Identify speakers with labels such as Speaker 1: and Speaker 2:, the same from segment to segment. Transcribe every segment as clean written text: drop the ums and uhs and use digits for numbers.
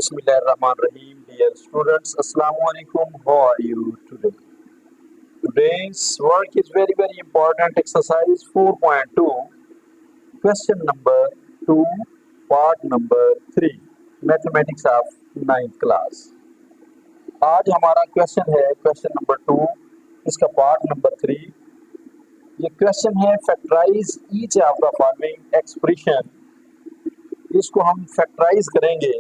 Speaker 1: Bismillahirrahmanirrahim. Dear students, Assalamu alaikum. How are you today? Today's work is very important. Exercise 4.2, question number 2, part number 3, mathematics of 9th class. आज हमारा question है question number 2, इसका part number 3. ये question है factorise each of the following expression. इसको हम factorise करेंगे.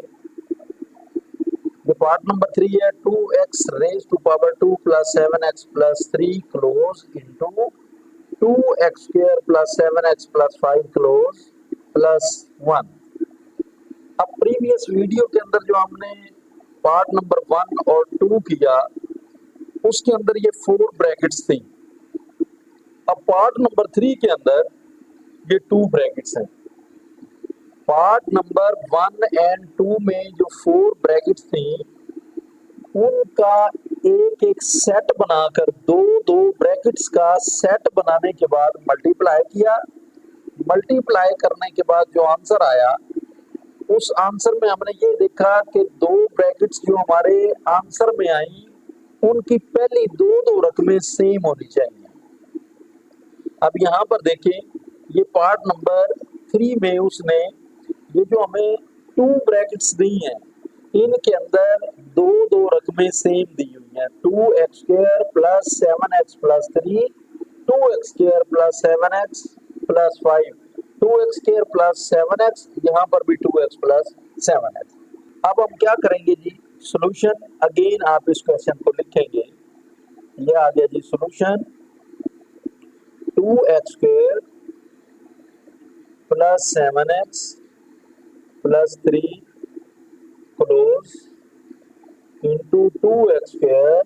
Speaker 1: ये पार्ट नंबर 3 है. 2x raise to power 2 plus 7x plus 3 close into 2x square plus 7x plus 5 close plus 1. अब प्रीवियस वीडियो के अंदर जो हमने पार्ट नंबर 1 और 2 किया उसके अंदर ये 4 ब्रैकेट्स थी. अब पार्ट नंबर 3 के अंदर ये 2 ब्रैकेट्स हैं. पार्ट नंबर 1 एंड 2 में जो 4 ब्रैकेट्स थी उनका एक एक सेट बनाकर दो ब्रैकेट्स का सेट बनाने के बाद मल्टीप्लाई किया. मल्टीप्लाई करने के बाद जो आंसर आया उस आंसर में हमने ये देखा कि 2 ब्रैकेट्स जो हमारे आंसर में आई उनकी पहली दो रकमें सेम होनी चाहिए. अब यहाँ पर देखें ये पार्ट नंबर 3 में उसने ये जो हमें 2 ब्रैकेट्स दी हैं इनके अंदर दो रकमें सेम दी हुई हैं. 2x square plus 7x plus 3, 2x square plus 7x plus 5, 2x square plus 7x, यहाँ पर भी 2x प्लस 7x. अब हम क्या करेंगे जी, सॉल्यूशन. अगेन आप इस क्वेश्चन को लिखेंगे. ये आ गया जी solution. 2x square plus 7x plus 3 close into 2x square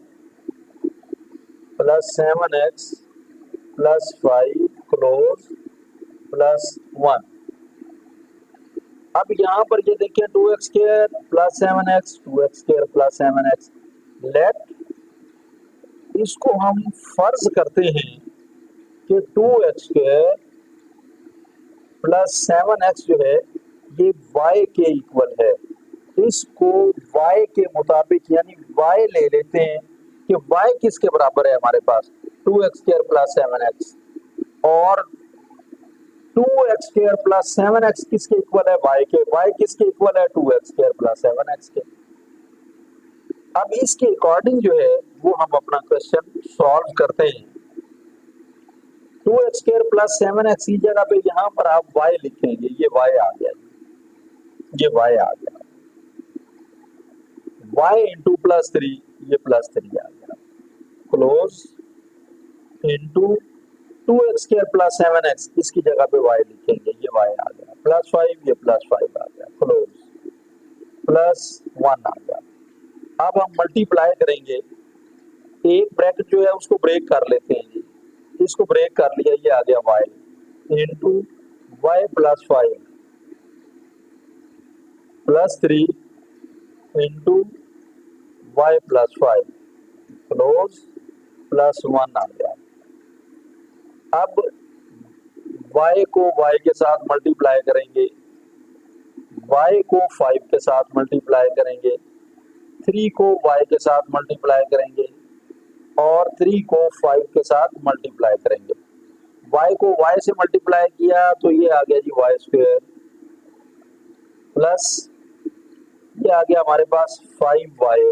Speaker 1: plus 7x plus 5 close plus 1. अब यहाँ पर ये देखिए 2x square plus 7x, 2x square plus 7x. Let इसको हम फर्ज करते हैं कि 2x स्क्वायर प्लस 7x जो है ये y के इक्वल है. इसको y के मुताबिक यानी y ले लेते हैं कि y किसके बराबर है हमारे पास 2x स्क्वायर प्लस 7x और 2x स्क्वायर प्लस 7x किसके इक्वल है y के. y किसके इक्वल है 2x स्क्वायर प्लस 7x के. अब इसके अकॉर्डिंग जो है वो हम अपना क्वेश्चन सॉल्व करते हैं. 2x स्क्वायर प्लस 7x की जगह पे यहाँ पर आप y लिखेंगे. ये y आ गया, ये y आ गया. y इंटू प्लस 3, ये प्लस 3 आ गया. Close into 2x square plus 7x इसकी जगह पे y लिखेंगे. ये y आ गया. प्लस 5, ये प्लस 5 आ गया. क्लोज प्लस 1 आ गया. अब हम मल्टीप्लाई करेंगे. एक ब्रैकेट जो है उसको ब्रेक कर लेते हैं जी. इसको ब्रेक कर लिया. ये आ गया y into y plus 5 plus 3 into y plus 5 close plus 1 आ गया. अब y को y के साथ मल्टीप्लाई करेंगे, y को 5 के साथ मल्टीप्लाई करेंगे, 3 को y के साथ मल्टीप्लाई करेंगे और 3 को 5 के साथ मल्टीप्लाई करेंगे. y को y से मल्टीप्लाई किया तो ये आ गया जी y स्क्वायर प्लस ये आ गया हमारे पास 5y.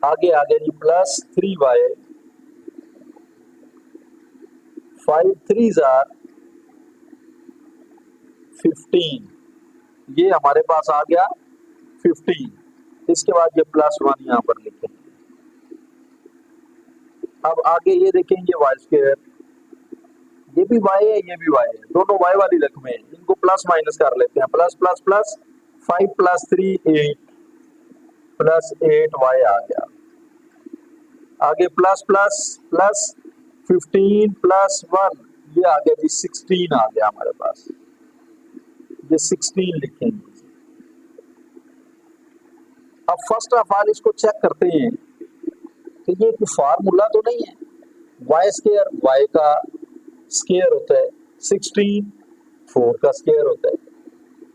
Speaker 1: आगे आ गया जी प्लस 3y. 5 3s are 15. ये हमारे पास आ गया 15. इसके बाद ये प्लस 1 यहाँ पर लिखेंगे. अब आगे ये देखेंगे y स्क्वायर. ये भी y है, ये भी y है. दोनों y वाली रकमें हैं. इनको प्लस माइनस कर लेते हैं. Plus plus plus 5 plus 3 8 plus 8y आ गया. आगे प्लस प्लस प्लस 15 प्लस 1 ये आ गया जी 16 आ गया हमारे पास. ये 16 लिखेंगे. अब फर्स्ट ऑफ ऑल इसको चेक करते हैं कि ये कोई फार्मूला तो नहीं है. y स्क्वायर y का स्क्वायर होता है, 16 4 का स्क्वायर होता है.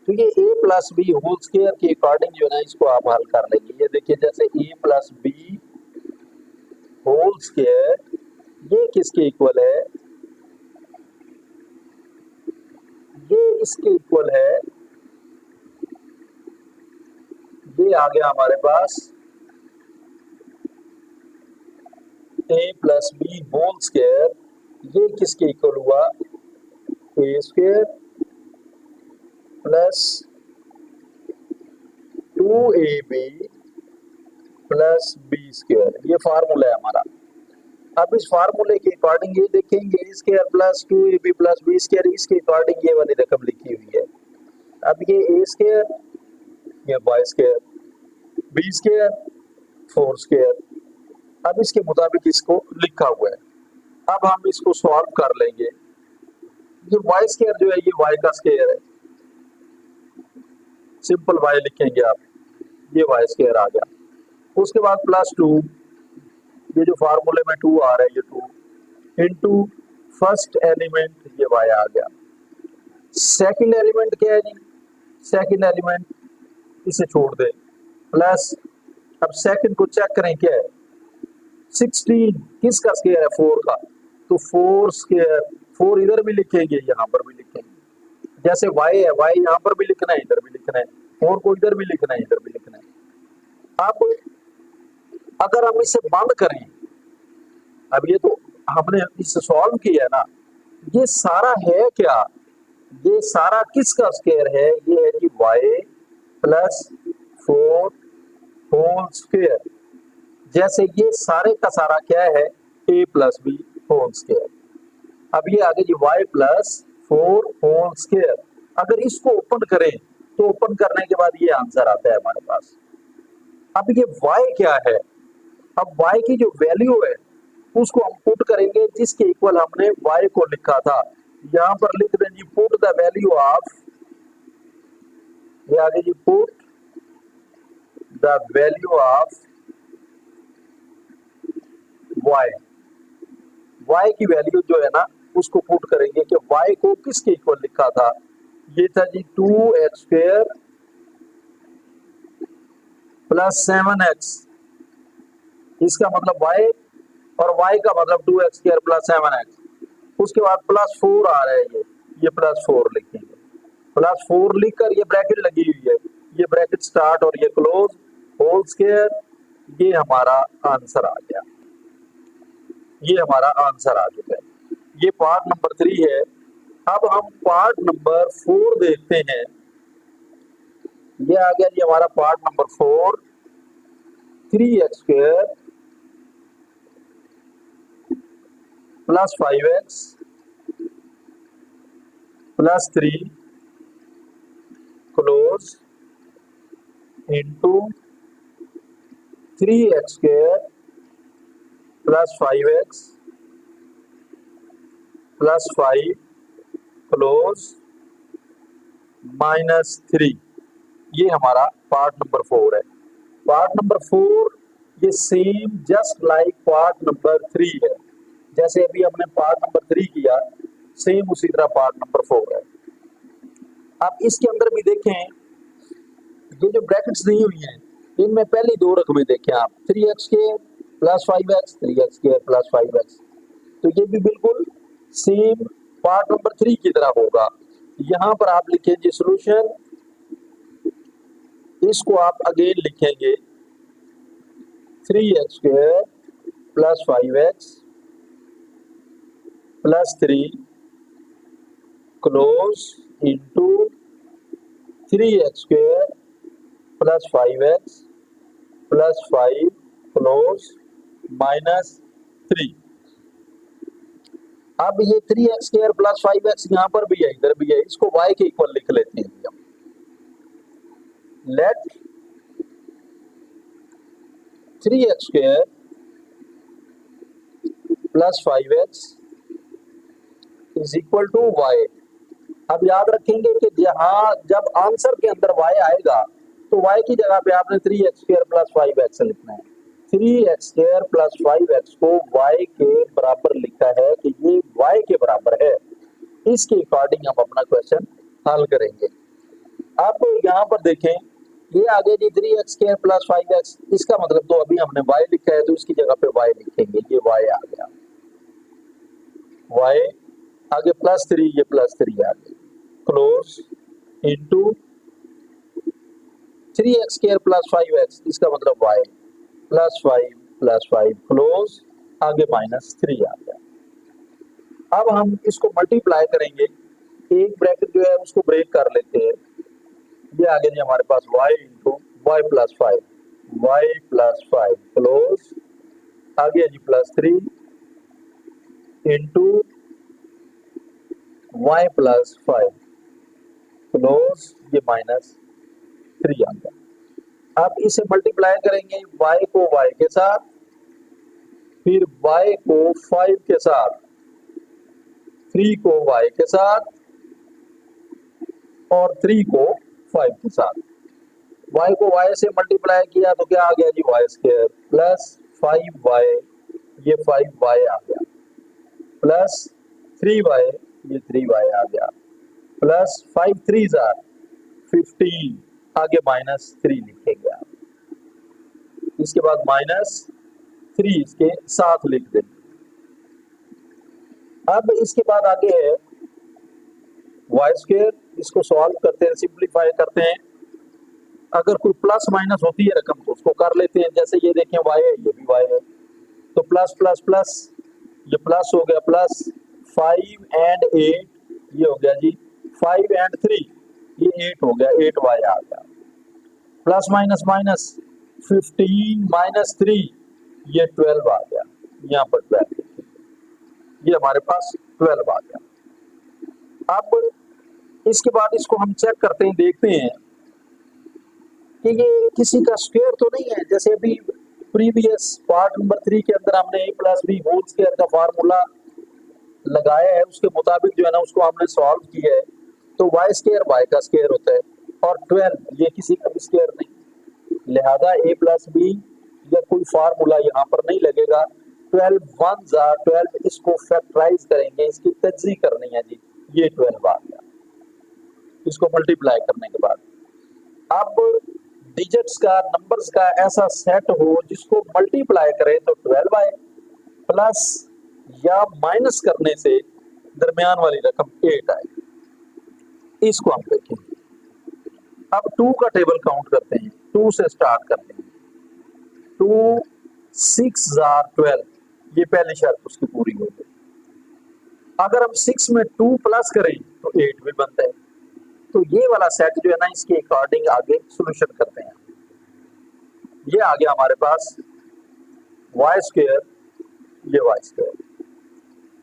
Speaker 1: तो ये a plus B whole square के अकॉर्डिंग जो है ना इसको आप हल कर लेंगे। ये देखिए जैसे a plus B whole square ये किसके इक्वल है, ये इसके इक्वल है, ये आ गया हमारे पास a plus B whole square, ये किसके इक्वल हुआ, a square plus 2ab plus B square, ये फार्मूला है हमारा। अब इस फार्मूले के अकॉर्डिंग ये देखेंगे a square plus 2ab plus B square, इसके अकॉर्डिंग ये वाली रकम लिखी हुई है। अब ये a स्क्वायर, ये y square, B square 4 square, अब इसके मुताबिक इसको लिखा हुआ है। अब हम इसको सॉल्व कर लेंगे। ये y स्क्वायर जो है ये y का स्क्वायर है, सिंपल y लिखेंगे आप, ये y स्क्वायर आ गया। उसके बाद प्लस 2, ये जो फार्मूले में 2 आ रहा है ये 2 इनटू फर्स्ट एलिमेंट, ये y आ गया। सेकंड एलिमेंट क्या है जी, सेकंड एलिमेंट इसे छोड़ दे, प्लस अब सेकंड को चेक करें क्या है, 16 किसका स्क्वायर है, 4 का, तो 4 स्क्वायर, 4 इधर भी लिखेंगे यहाँ पर भी लिखेंगे, जैसे y है y यहाँ पर भी लिखना है इधर भी लिखना है, 4 को इधर भी लिखना है इधर भी लिखना है। अब अगर हम इसे बंद करें, अब ये तो हमने इसे सॉल्व किया है ना, ये सारा है क्या, ये सारा किसका स्क्वायर है, ये है कि y प्लस 4 होल स्क्वायर, जैसे ये सारे का सारा क्या है a plus B whole square. अब ये आगे जी y प्लस 4 होल स्क्वायर, अगर इसको ओपन करें तो ओपन करने के बाद ये आंसर आता है हमारे पास। अब ये y क्या है, अब y की जो वैल्यू है उसको हम पुट करेंगे जिसके इक्वल हमने y को लिखा था, यहां पर लिख दें जी पुट द वैल्यू ऑफ, ये आगे जी put the value of y, y की वैल्यू जो है ना उसको पुट करेंगे कि y को किसके इक्वल लिखा था, ये था जी 2x स्क्वायर प्लस 7x, इसका मतलब y और y का मतलब 2x स्क्वायर प्लस 7x, उसके बाद प्लस 4 आ रहा है, ये प्लस 4 लिखेंगे, प्लस 4 लिखकर ये ब्रैकेट लगी हुई है, ये ब्रैकेट स्टार्ट और ये क्लोज होल स्क्वायर, ये हमारा आंसर आ गया, ये हमारा आंसर आ चुका है। ये पार्ट नंबर 3 है। अब हम पार्ट नंबर 4 देखते हैं। ये आ गया जी हमारा part number 4, 3x square plus 5x plus 3 close into 3x square plus 5x plus 5 close minus 3, ये हमारा पार्ट नंबर 4 है। पार्ट नंबर 4 ये same just like part number 3 है, जैसे अभी हमने पार्ट नंबर 3 किया सेम उसी तरह पार्ट नंबर 4 है। अब इसके अंदर भी देखें, ये जो ब्रैकेट्स दी हुई हैं इनमें पहली 2 रकमें देखें आप, 3x square plus 5x, 3x square plus 5x, तो ये भी बिल्कुल सेम पार्ट नंबर 3 की तरह होगा। यहाँ पर आप लिखेंगे सॉल्यूशन, इसको आप अगेन लिखेंगे 3x square plus 5x plus 3 close into 3x square plus 5x plus 5 close minus 3। अब ये 3x स्क्वायर प्लस 5x यहाँ पर भी है इधर भी है, इसको y के इक्वल लिख लेते हैं हम। Let 3x square plus 5x is equal to y। अब याद रखेंगे कि जहां जब आंसर के अंदर y आएगा तो y की जगह पे आपने 3x स्क्वायर प्लस 5x लिखना है। 3x स्क्वायर प्लस 5x को y के बराबर लिखा है कि ये y के बराबर है, इसके अकॉर्डिंग हम अपना क्वेश्चन हल करेंगे। आप यहाँ पर देखें, ये आगे जी 3x² प्लस 5x, इसका मतलब तो अभी हमने y लिखा है तो इसकी जगह पे y लिखेंगे, ये y आ गया, y आगे +3, ये +3 आ गया, close into 3x² plus 5x, इसका मतलब y +5 प्लस 5 क्लोज, आगे -3 आ गया। अब हम इसको मल्टीप्लाई करेंगे, एक ब्रैकेट जो है उसको ब्रेक कर लेते हैं, ये आगे जी हमारे पास y into y plus 5 close, आगे जी +3 इंटू y प्लस 5 क्लोज, ये -3 आ गया। अब इसे मल्टीप्लाई करेंगे, y को y के साथ, फिर y को 5 के साथ, 3 को y के साथ और 3 को 5 के साथ। y को y से मल्टीप्लाई किया तो क्या आ गया जी, y² प्लस 5y, ये 5y आ गया, प्लस 3y, ये 3y आ गया, प्लस 5 3s are 15, आगे -3 लिखेंगे आप, इसके बाद -3 इसके साथ लिख देंगे। अब इसके बाद आगे है y², इसको सॉल्व करते हैं, सिंप्लीफाई करते हैं, अगर कोई प्लस माइनस होती है रकम तो उसको कर लेते हैं, जैसे ये देखें y है, ये भी y है, तो प्लस प्लस प्लस, ये प्लस हो गया, प्लस 5 and 8, ये हो गया जी 5 and 3, ये 8 हो गया, 8y आ गया, प्लस माइनस माइनस 15 -3, ये 12 आ गया, यहाँ पर 12, ये हमारे पास 12 आ गया। अब इसके बाद इसको हम चेक करते हैं, देखते हैं कि ये किसी का स्क्वायर तो नहीं है, जैसे अभी प्रीवियस पार्ट नंबर 3 के अंदर हमने a+b होल स्क्वायर का फार्मूला लगाया है, उसके मुताबिक जो है ना उसको हमने सॉल्व किया है, तो y² y का स्क्वायर होता है और 12 ये किसी का भी स्क्वायर नहीं, लिहाजा a+b या कोई फार्मूला यहाँ पर नहीं लगेगा। 12 1s are 12, इसको फैक्टराइज करेंगे, इसकी तज्जी करनी है जी, ये 12 आ गया, इसको मल्टीप्लाई करने के बाद अब डिजिट्स का, नंबर्स का ऐसा सेट हो जिसको मल्टीप्लाई करें तो 12 आए, प्लस या माइनस करने से दरमियान वाली रकम 8 आए, इसको हम देखेंगे। अब 2 का टेबल काउंट करते हैं, 2 से स्टार्ट करते हैं, 2 6s are 12, ये पहली शर्त उसकी पूरी हो गई। अगर हम 6 में 2 प्लस करें तो 8 भी बनता है, तो ये वाला सेट जो है ना इसके अकॉर्डिंग आगे सॉल्यूशन करते हैं। ये आ गया हमारे पास y², ये y²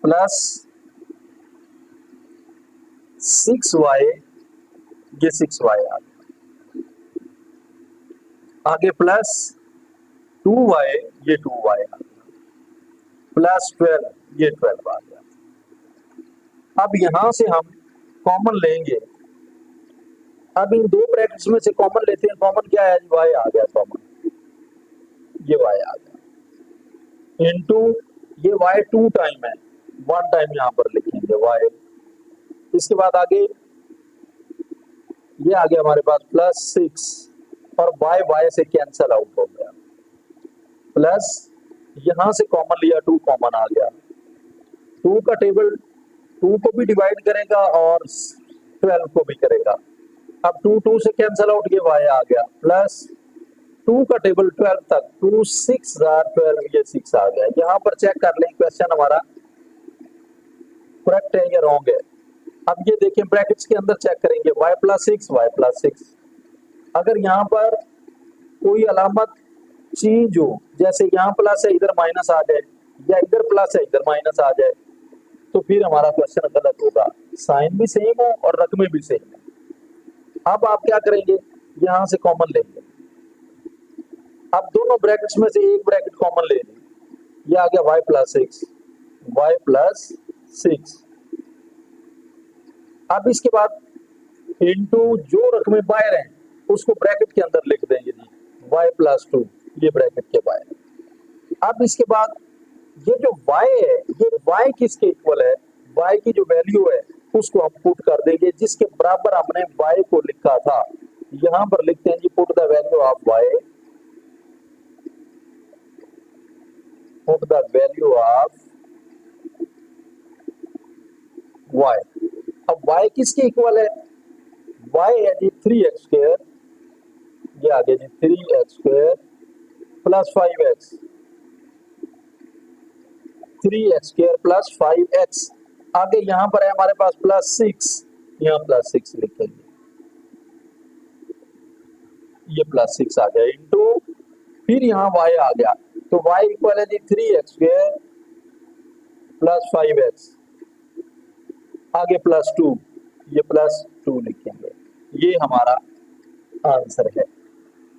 Speaker 1: प्लस 6y, ये 6y आ गया, आगे प्लस 2y, ये 2y आ गया, प्लस 12, ये 12 आ गया। अब यहां से हम कॉमन लेंगे, अब इन 2 ब्रैकेट्स में से कॉमन लेते हैं, कॉमन क्या है, y आ गया कॉमन, ये y आ गया, इनटू ये y 2 टाइम है, 1 टाइम यहाँ पर लिखेंगे y, इसके बाद आगे ये आ गया हमारे पास +6 और y से कैंसल आउट हो गया, प्लस यहां से कॉमन लिया, 2 कॉमन आ गया, 2 का टेबल 2 को भी डिवाइड करेगा और 12 को भी करेगा, अब 2 से कैंसल आउट, ये y आ गया, प्लस 2 का टेबल 12 तक, 2 6s are 12, ये 6 आ गया। यहाँ पर चेक कर लें क्वेश्चन हमारा करेक्ट है या रॉन्ग है। अब ये देखें ब्रैकेट्स के अंदर चेक करेंगे, y+6, अगर यहाँ पर कोई अलामत चेंज हो, जैसे यहाँ प्लस है इधर माइनस आ जाए, या इधर प्लस है इधर माइनस आ जाए, तो फिर हमारा क्वेश्चन गलत होगा, साइन भी सेम हो और रकमें भी सेम है। अब आप क्या करेंगे, यहां से कॉमन लेंगे, अब दोनों ब्रैकेट्स में से एक ब्रैकेट कॉमन ले लें, ये आ गया y+6, अब इसके बाद इनटू जो रकमें बाहर हैं उसको ब्रैकेट के अंदर लिख देंगे जी, y+2, ये ब्रैकेट के बाहर। अब इसके बाद ये जो y है, ये y किसके इक्वल है, y की जो वैल्यू है उसको हम पुट कर देंगे, जिसके बराबर हमने y को लिखा था। यहां पर लिखते हैं जी put the value of y, put the value of y। अब y किसके इक्वल है? y है जी 3x², ये आ गया जी 3x² plus 5x, 3x² plus 5x। आगे यहां पर है हमारे पास प्लस 6, यहाँ प्लस 6 लिखेंगे, ये प्लस 6 आ गया इंटू, फिर यहाँ y आ गया, तो y इक्वल है जी 3x² प्लस 5x, आगे प्लस 2, ये प्लस 2 लिखेंगे। ये हमारा आंसर है।